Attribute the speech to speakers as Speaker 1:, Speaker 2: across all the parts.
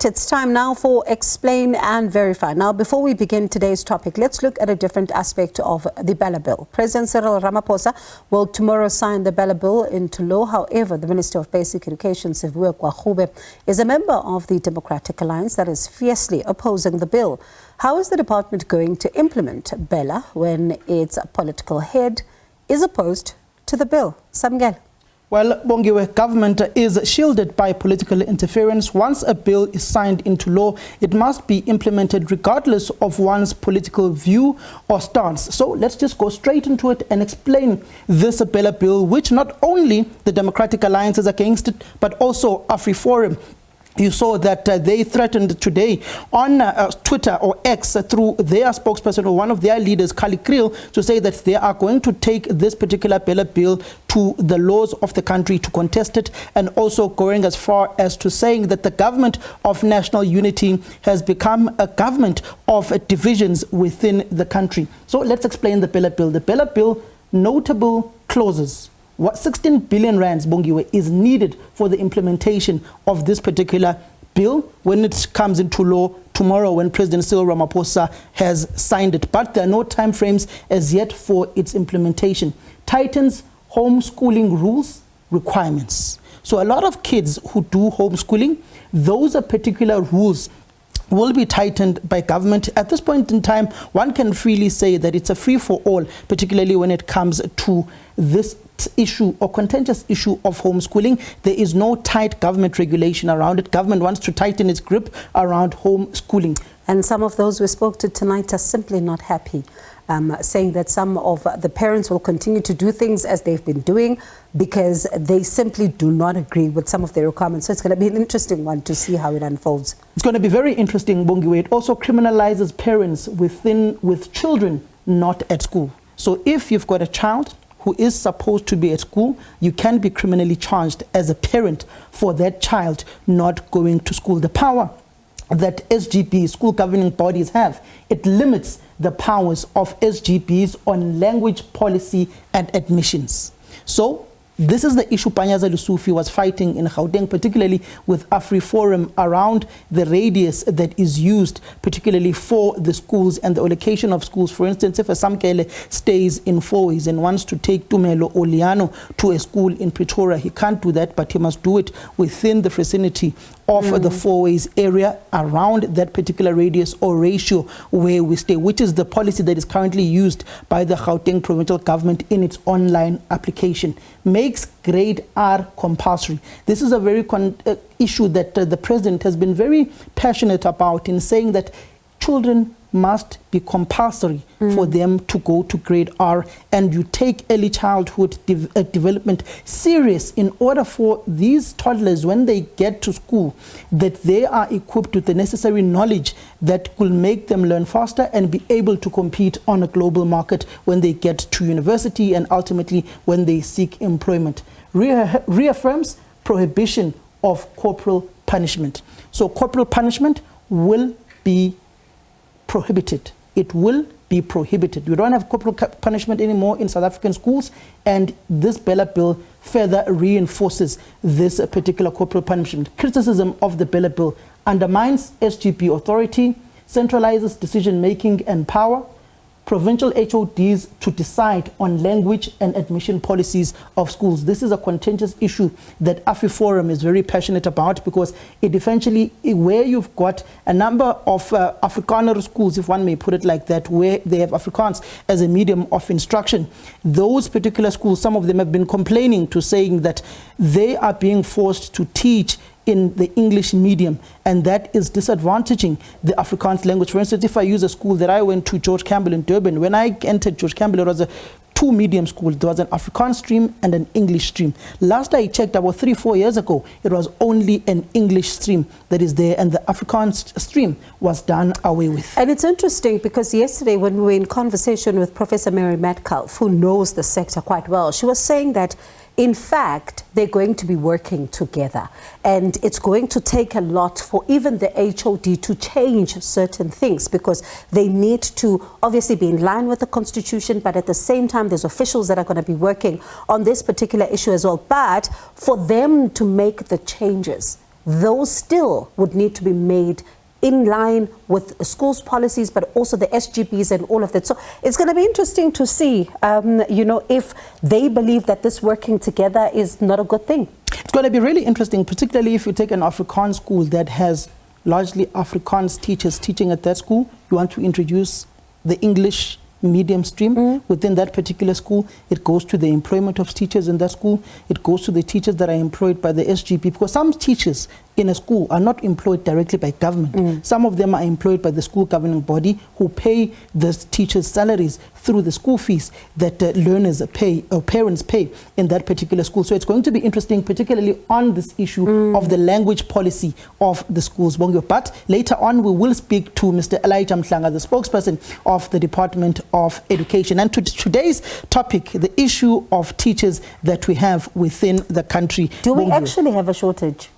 Speaker 1: right, it's time now for Explain and Verify. Now, before we begin today's topic, let's look at a different aspect of the BELA Bill. President Cyril Ramaphosa will tomorrow sign the BELA Bill into law. However, the Minister of Basic Education, Siviwe Gwarube, is a member of the Democratic Alliance that is fiercely opposing the bill. How is the department going to implement BELA when its political head is opposed to the bill? Samkele.
Speaker 2: Well, Bongiwe, government is shielded by political interference. Once a bill is signed into law, it must be implemented regardless of one's political view or stance. So let's just go straight into it and explain this BELA bill, which not only the Democratic Alliance is against it, but also AfriForum. You saw that they threatened today on Twitter or X through their spokesperson or one of their leaders, Cyril, to say that they are going to take this particular BELA bill to the laws of the country to contest it, and also going as far as to saying that the government of national unity has become a government of divisions within the country. So let's explain the BELA bill. The BELA bill, notable clauses. What 16 billion rands, Bongiwe, is needed for the implementation of this particular bill when it comes into law tomorrow, when President Cyril Ramaphosa has signed it. But there are no time frames as yet for its implementation. Tightens homeschooling rules requirements. So a lot of kids who do homeschooling, those are particular rules will be tightened by government. At this point in time, one can freely say that it's a free-for-all, particularly when it comes to this issue or contentious issue of homeschooling. There is no tight government regulation around it. Government wants to tighten its grip around homeschooling.
Speaker 1: And some of those we spoke to tonight are simply not happy, saying that some of the parents will continue to do things as they've been doing because they simply do not agree with some of their requirements. So it's going to be an interesting one to see how it unfolds. It's
Speaker 2: going to be very interesting, Bongiwe. It also criminalizes parents with children not at school. So if you've got a child who is supposed to be at school, you can be criminally charged as a parent for that child not going to school. The power that SGB, school governing bodies, have, it limits the powers of SGBs on language policy and admissions. So this is the issue Panyaza Lusufi was fighting in Gauteng, particularly with AfriForum, around the radius that is used, particularly for the schools and the allocation of schools. For instance, if a Samkele stays in Fourways and wants to take Tumelo or Liano to a school in Pretoria, he can't do that, but he must do it within the vicinity of the Fourways area around that particular radius or ratio where we stay, which is the policy that is currently used by the Gauteng provincial government in its online application. Makes grade R compulsory. This is a very issue that the president has been very passionate about, in saying that children must be compulsory for them to go to grade R, and you take early childhood development serious in order for these toddlers, when they get to school, that they are equipped with the necessary knowledge that will make them learn faster and be able to compete on a global market when they get to university and ultimately when they seek employment. Reaffirms prohibition of corporal punishment. So corporal punishment will be prohibited. It will be prohibited. We don't have corporal punishment anymore in South African schools, and this BELA bill further reinforces this particular corporal punishment. Criticism of the BELA bill: undermines SGB authority, centralizes decision-making and power, provincial HODs to decide on language and admission policies of schools. This is a contentious issue that AfriForum is very passionate about, because it eventually, where you've got a number of Afrikaner schools, if one may put it like that, where they have Afrikaans as a medium of instruction, those particular schools, some of them have been complaining to saying that they are being forced to teach in the English medium, and that is disadvantaging the Afrikaans language. For instance, if I use a school that I went to, George Campbell in Durban, when I entered George Campbell, it was a two-medium school. There was an Afrikaans stream and an English stream. Last I checked, about 3-4 years ago, it was only an English stream that is there, and the Afrikaans stream was done away with.
Speaker 1: And it's interesting because yesterday when we were in conversation with Professor Mary Metcalf, who knows the sector quite well, she was saying that in fact, they're going to be working together, and it's going to take a lot for even the HOD to change certain things, because they need to obviously be in line with the Constitution, but at the same time there's officials that are going to be working on this particular issue as well. But for them to make the changes, those still would need to be made in line with schools' policies, but also the SGBs and all of that. So it's going to be interesting to see, if they believe that this working together is not a good thing.
Speaker 2: It's going to be really interesting, particularly if you take an Afrikaans school that has largely Afrikaans teachers teaching at that school. You want to introduce the English medium stream within that particular school. It goes to the employment of teachers in that school. It goes to the teachers that are employed by the SGB, because some teachers in a school are not employed directly by government. Some of them are employed by the school governing body, who pay the teachers' salaries through the school fees that learners pay or parents pay in that particular school. So it's going to be interesting, particularly on this issue of the language policy of the schools. But later on, we will speak to Mr. Elijah Mhlanga, the spokesperson of the Department of Education. And to today's topic, the issue of teachers that we have within the country.
Speaker 1: Do we actually have a shortage?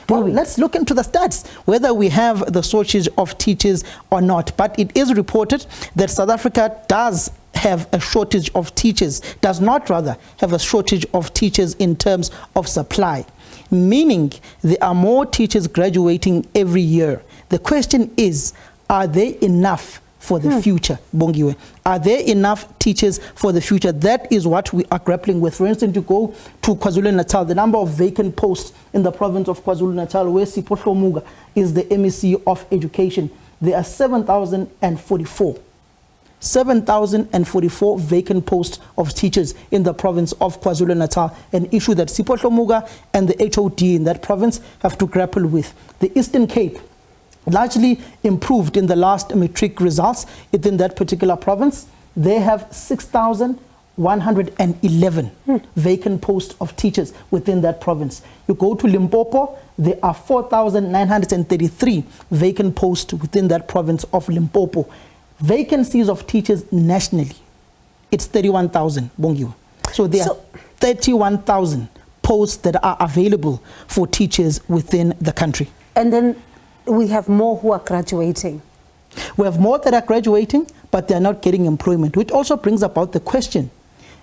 Speaker 2: Well, let's look into the stats, whether we have the shortage of teachers or not. But it is reported that South Africa does have a shortage of teachers, does not rather have a shortage of teachers in terms of supply, meaning there are more teachers graduating every year. The question is, are they enough for the future, Bongiwe? Are there enough teachers for the future? That is what we are grappling with. For instance, you go to KwaZulu-Natal, the number of vacant posts in the province of KwaZulu-Natal, where Sipohlo Muga is the MEC of Education, there are 7,044. 7,044 vacant posts of teachers in the province of KwaZulu-Natal, an issue that Sipohlo Muga and the HOD in that province have to grapple with. The Eastern Cape, largely improved in the last matric results within that particular province. They have 6,111 vacant posts of teachers within that province. You go to Limpopo, there are 4,933 vacant posts within that province of Limpopo. Vacancies of teachers nationally, it's 31,000, Bongiwa. So there are 31,000 posts that are available for teachers within the country.
Speaker 1: And then we have more who are graduating.
Speaker 2: We have more that are graduating, but they are not getting employment, which also brings about the question.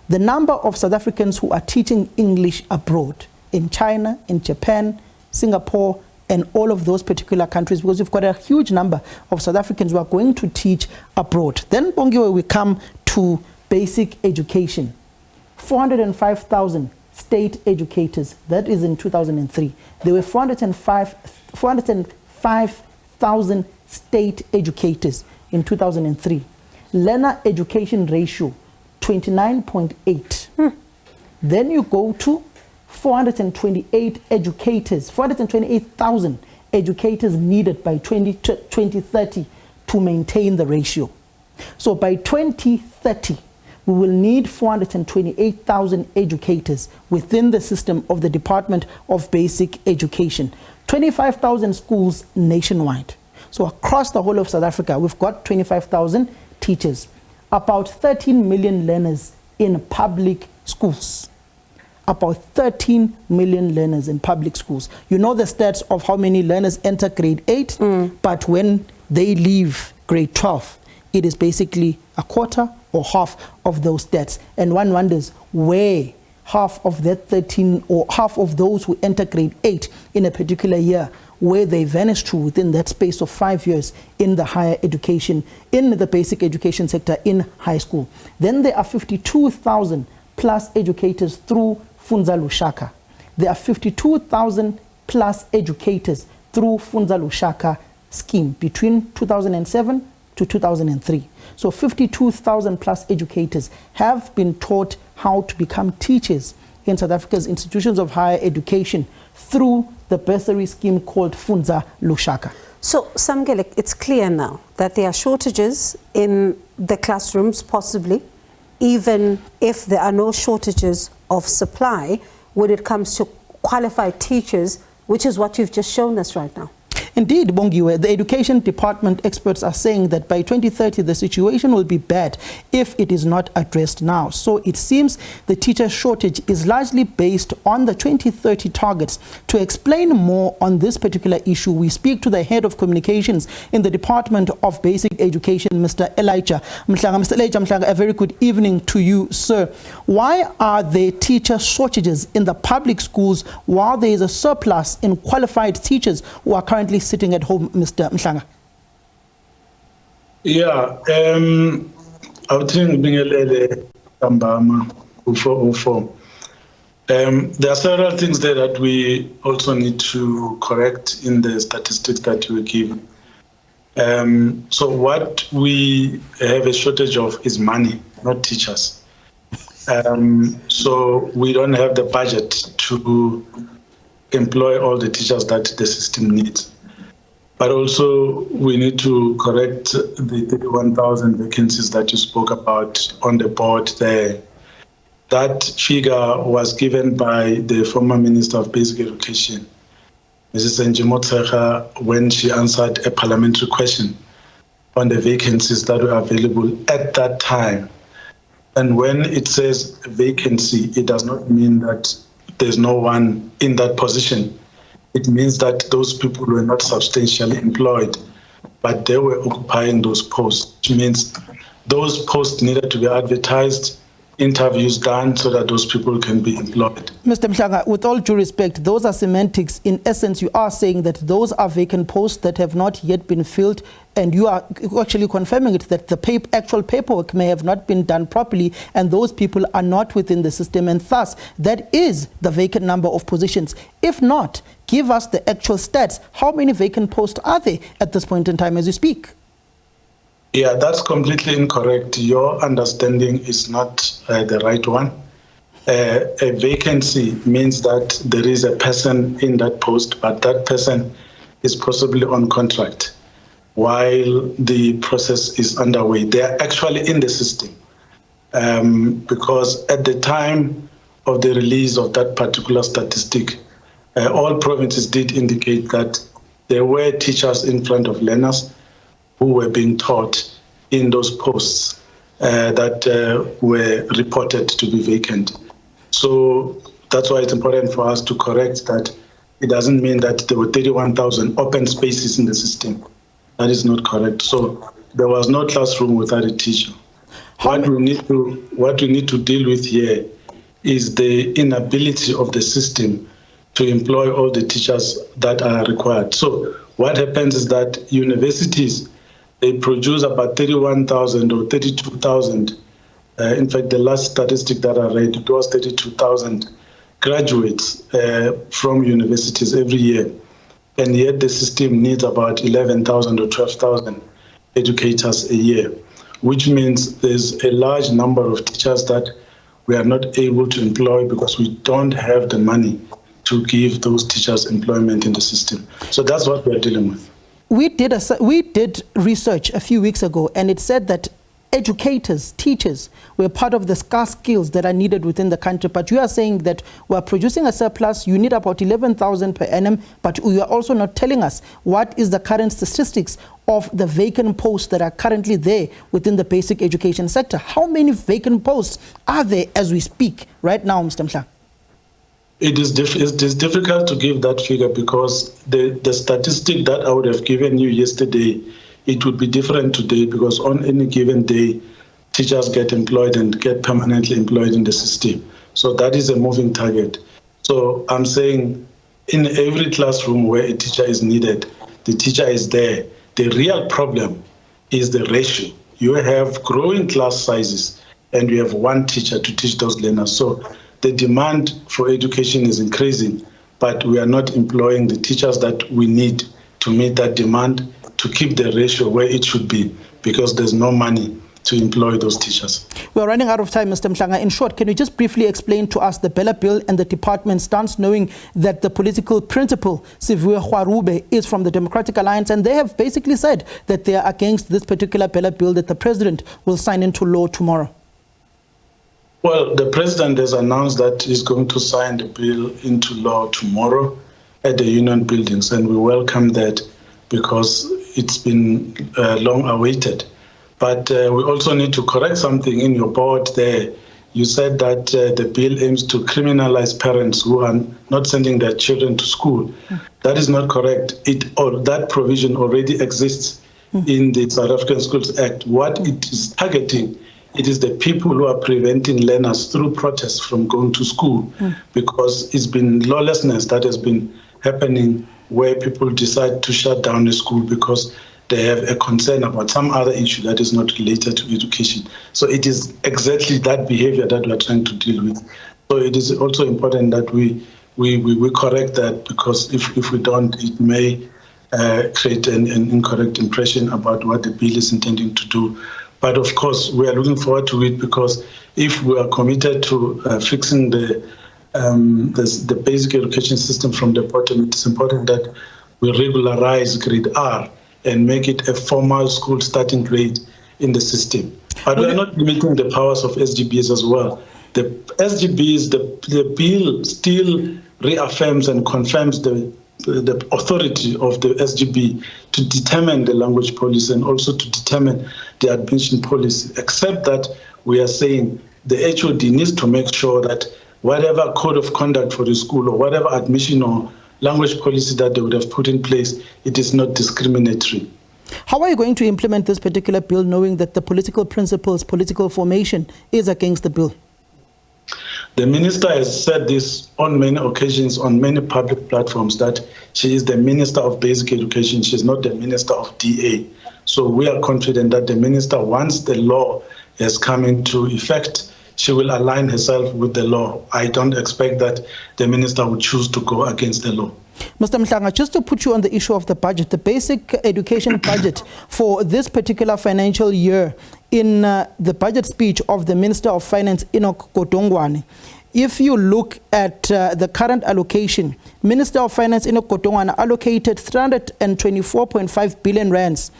Speaker 2: The number of South Africans who are teaching English abroad, in China, in Japan, Singapore, and all of those particular countries, because we've got a huge number of South Africans who are going to teach abroad. Then, Bongiwe, we come to basic education. 405,000 state educators, that is in 2003. There were 405,000 state educators in 2003. Learner education ratio, 29.8. Then you go to 428 educators, 428,000 educators needed by 2030 to maintain the ratio. So by 2030, we will need 428,000 educators within the system of the Department of Basic Education. 25,000 schools nationwide. So across the whole of South Africa, we've got 25,000 teachers, about 13 million learners in public schools. About 13 million learners in public schools. You know the stats of how many learners enter grade 8, but when they leave grade 12, it is basically a quarter or half of those stats. And one wonders where half of that 13 or half of those who enter grade 8 in a particular year, where they vanish to within that space of 5 years in the higher education, in the basic education sector, in high school. Then there are 52,000 plus educators through Funza Lushaka. There are 52,000 plus educators through Funza Lushaka scheme between 2007 to 2003. So 52,000 plus educators have been taught how to become teachers in South Africa's institutions of higher education through the bursary scheme called Funza Lushaka.
Speaker 1: So, Samkele, it's clear now that there are shortages in the classrooms, possibly, even if there are no shortages of supply when it comes to qualified teachers, which is what you've just shown us right now.
Speaker 2: Indeed, Bongiwe, the education department experts are saying that by 2030 the situation will be bad if it is not addressed now. So it seems the teacher shortage is largely based on the 2030 targets. To explain more on this particular issue, we speak to the head of communications in the Department of Basic Education, Mr. Elijah Mhlanga. Mr. Elijah Mhlanga, a very good evening to you, sir. Why are there teacher shortages in the public schools while there is a surplus in qualified teachers who are currently sitting at home, Mr. Mhlanga?
Speaker 3: Yeah, I think there are several things there that we also need to correct in the statistics that you give. So what we have a shortage of is money, not teachers. So we don't have the budget to employ all the teachers that the system needs. But also we need to correct the 31,000 vacancies that you spoke about on the board there. That figure was given by the former Minister of Basic Education, Mrs. Njimotsecha, when she answered a parliamentary question on the vacancies that were available at that time. And when it says vacancy, it does not mean that there's no one in that position. It means that those people were not substantially employed, but they were occupying those posts, which means those posts needed to be advertised, interviews done so that those people can be employed.
Speaker 2: Mr. Mhlanga, with all due respect, those are semantics. In essence, you are saying that those are vacant posts that have not yet been filled, and you are actually confirming it, that the actual paperwork may have not been done properly, and those people are not within the system, and thus that is the vacant number of positions. If not, give us the actual stats. How many vacant posts are there at this point in time as you speak?
Speaker 3: Yeah, that's completely incorrect. Your understanding is not the right one. A vacancy means that there is a person in that post, but that person is possibly on contract while the process is underway. They are actually in the system because at the time of the release of that particular statistic, all provinces did indicate that there were teachers in front of learners who were being taught in those posts that were reported to be vacant. So that's why it's important for us to correct that. It doesn't mean that there were 31,000 open spaces in the system. That is not correct. So there was no classroom without a teacher. What we need to deal with here is the inability of the system to employ all the teachers that are required. So what happens is that universities, they produce about 31,000 or 32,000. In fact, the last statistic that I read, it was 32,000 graduates from universities every year. And yet the system needs about 11,000 or 12,000 educators a year, which means there's a large number of teachers that we are not able to employ because we don't have the money to give those teachers employment in the system. So that's what we're dealing with.
Speaker 2: We did research a few weeks ago, and it said that educators, teachers, were part of the scarce skills that are needed within the country. But you are saying that we're producing a surplus, you need about 11,000 per annum, but you are also not telling us what is the current statistics of the vacant posts that are currently there within the basic education sector. How many vacant posts are there as we speak right now, Mr. Mhlanga?
Speaker 3: It is difficult to give that figure because the statistic that I would have given you yesterday, it would be different today because on any given day, teachers get employed and get permanently employed in the system. So that is a moving target. So I'm saying in every classroom where a teacher is needed, the teacher is there. The real problem is the ratio. You have growing class sizes and you have one teacher to teach those learners. So the demand for education is increasing, but we are not employing the teachers that we need to meet that demand, to keep the ratio where it should be, because there's no money to employ those teachers.
Speaker 2: We're running out of time, Mr. Mhlanga. In short, can you just briefly explain to us the BELA Bill and the department's stance, knowing that the political principal, Siviwe Gwarube, is from the Democratic Alliance, and they have basically said that they are against this particular BELA Bill that the president will sign into law tomorrow?
Speaker 3: Well, the president has announced that he's going to sign the bill into law tomorrow at the union buildings, and we welcome that. because it's been long awaited. But we also need to correct something in your board there. You said that the bill aims to criminalize parents who are not sending their children to school. That is not correct. That provision already exists in the South African Schools Act. What it is targeting, it is the people who are preventing learners through protests from going to school, because it's been lawlessness that has been happening where people decide to shut down the school because they have a concern about some other issue that is not related to education. So it is exactly that behavior that we are trying to deal with. So it is also important that we correct that, because if we don't, it may create an incorrect impression about what the bill is intending to do. But of course, we are looking forward to it, because if we are committed to fixing the basic education system from the bottom, it is important that we regularize grade R and make it a formal school starting grade in the system. But we are not limiting the powers of SGBs as well. The SGBs, the bill still reaffirms and confirms the authority of the SGB to determine the language policy and also to determine the admission policy, except that we are saying the HOD needs to make sure that whatever code of conduct for the school or whatever admission or language policy that they would have put in place, it is not discriminatory.
Speaker 2: How are you going to implement this particular bill, knowing that the political principles, political formation is against the bill?
Speaker 3: The minister has said this on many occasions, on many public platforms, that she is the Minister of Basic Education. She is not the Minister of DA. So we are confident that the minister, once the law has come into effect, she will align herself with the law. I don't expect that the minister would choose to go against the law.
Speaker 2: Mr. Mhlanga, just to put you on the issue of the budget, the basic education budget for this particular financial year, in the budget speech of the Minister of Finance, Enoch Godongwana, if you look at the current allocation, Minister of Finance, Enoch Godongwana, allocated 324.5 billion rands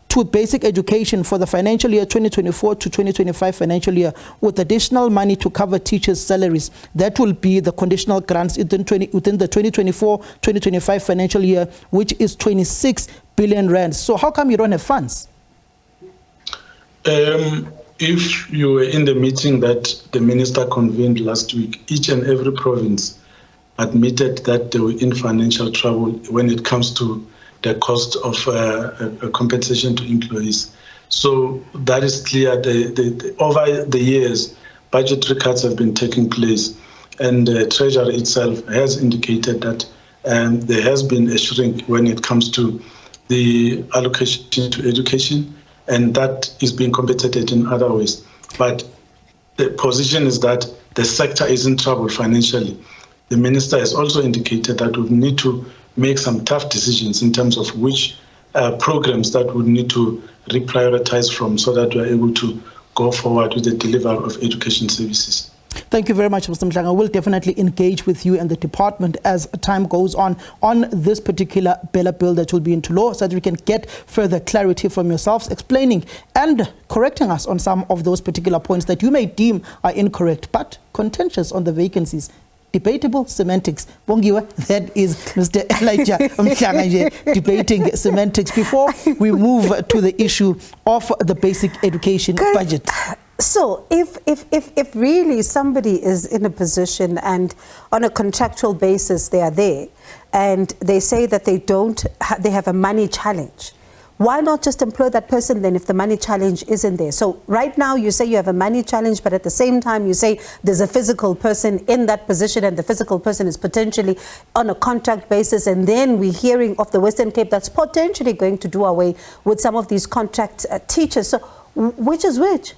Speaker 2: to basic education for the financial year 2024 to 2025 financial year, with additional money to cover teachers' salaries. That will be the conditional grants within the 2024-2025 financial year, which is 26 billion rand. So how come you don't have funds?
Speaker 3: If you were in the meeting that the minister convened last week, each and every province admitted that they were in financial trouble when it comes to the cost of compensation to employees. So that is clear. Over the years, budgetary cuts have been taking place, and the Treasury itself has indicated that there has been a shrink when it comes to the allocation to education, and that is being compensated in other ways. But the position is that the sector is in trouble financially. The minister has also indicated that we need to make some tough decisions in terms of which programs that would need to reprioritize from, so that we are able to go forward with the delivery of education services.
Speaker 2: Thank you very much, Mr. Mhlanga. We'll definitely engage with you and the department as time goes on this particular BELA bill that will be into law, so that we can get further clarity from yourselves, explaining and correcting us on some of those particular points that you may deem are incorrect, but contentious on the vacancies. Debatable semantics. Bongiwe, that is Mr. Elijah Mhlanga debating semantics. Before we move to the issue of the basic education budget.
Speaker 1: So if really somebody is in a position and on a contractual basis they are there, and they say that they have a money challenge, why not just employ that person then if the money challenge isn't there? So right now you say you have a money challenge, but at the same time you say there's a physical person in that position, and the physical person is potentially on a contract basis, and then we're hearing of the Western Cape that's potentially going to do away with some of these contract teachers. So which is which?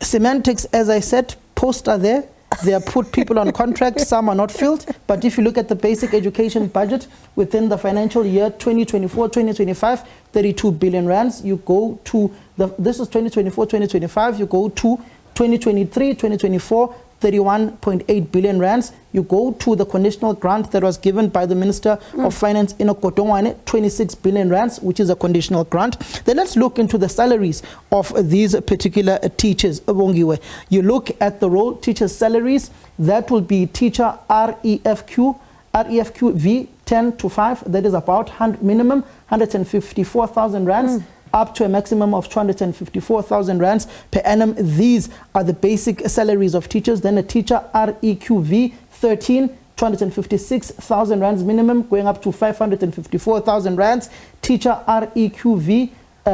Speaker 2: Semantics, as I said, posts are there. They are put people on contract, some are not filled. But if you look at the basic education budget within the financial year 2024-2025, 32 billion rands, you go to, this is 2024-2025, you go to 2023-2024, 31.8 billion rands. You go to the conditional grant that was given by the Minister of Finance, Enoch Godongwana, 26 billion rands, which is a conditional grant. Then let's look into the salaries of these particular teachers. You look at the role teachers' salaries, that will be teacher REFQ V 10 to 5, that is about minimum 154,000 rands. Up to a maximum of 254,000 rands per annum. These are the basic salaries of teachers. Then a teacher REQV 13, 256,000 rands minimum, going up to 554,000 rands. Teacher REQV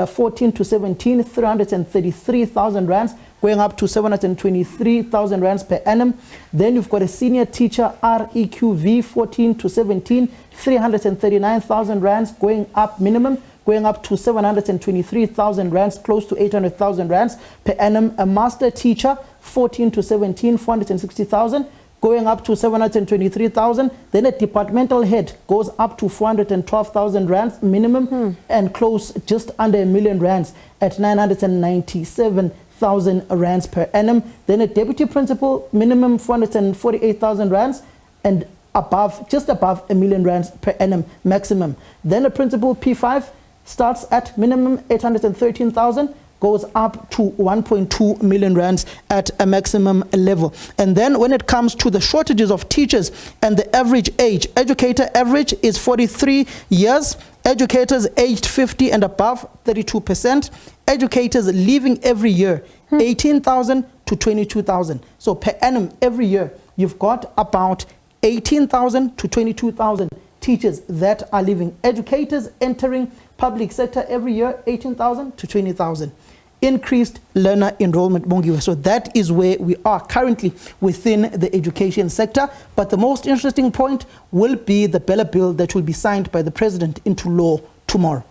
Speaker 2: 14 to 17, 333,000 rands, going up to 723,000 rands per annum. Then you've got a senior teacher REQV 14 to 17, 339,000 rands, going up minimum, going up to 723,000 rands, close to 800,000 rands per annum. A master teacher 14 to 17, 460,000, going up to 723,000. Then a departmental head goes up to 412,000 rands minimum, and close just under a million rands at 997,000 rands per annum. Then a deputy principal minimum 448,000 rands, and above, just above a million rands per annum maximum. Then a principal P5 starts at minimum 813,000, goes up to 1.2 million rands at a maximum level. And then when it comes to the shortages of teachers and the average age, educator average is 43 years, educators aged 50 and above 32%, educators leaving every year 18,000 to 22,000. So per annum every year you've got about 18,000 to 22,000 teachers that are leaving. Educators entering public sector every year, 18,000 to 20,000. Increased learner enrollment, Bongiwe. So that is where we are currently within the education sector. But the most interesting point will be the BELA Bill that will be signed by the President into law tomorrow.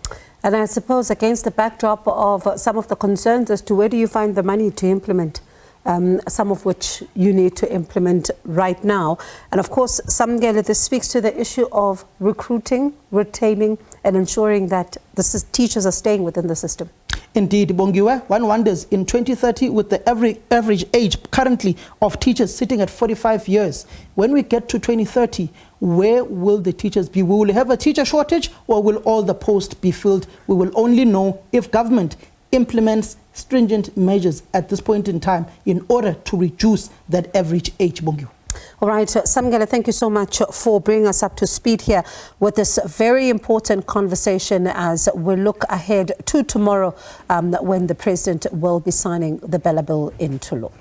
Speaker 1: And I suppose against the backdrop of some of the concerns as to where do you find the money to implement, some of which you need to implement right now. And of course, Samkele, this speaks to the issue of recruiting, retaining, and ensuring that the teachers are staying within the system.
Speaker 2: Indeed, Bongiwe, one wonders in 2030 with the average age currently of teachers sitting at 45 years, when we get to 2030, where will the teachers be? We will have a teacher shortage, or will all the posts be filled? We will only know if government implements stringent measures at this point in time in order to reduce that average age, Bongiwe.
Speaker 1: All right, Samkele, thank you so much for bringing us up to speed here with this very important conversation as we look ahead to tomorrow when the President will be signing the BELA Bill into law.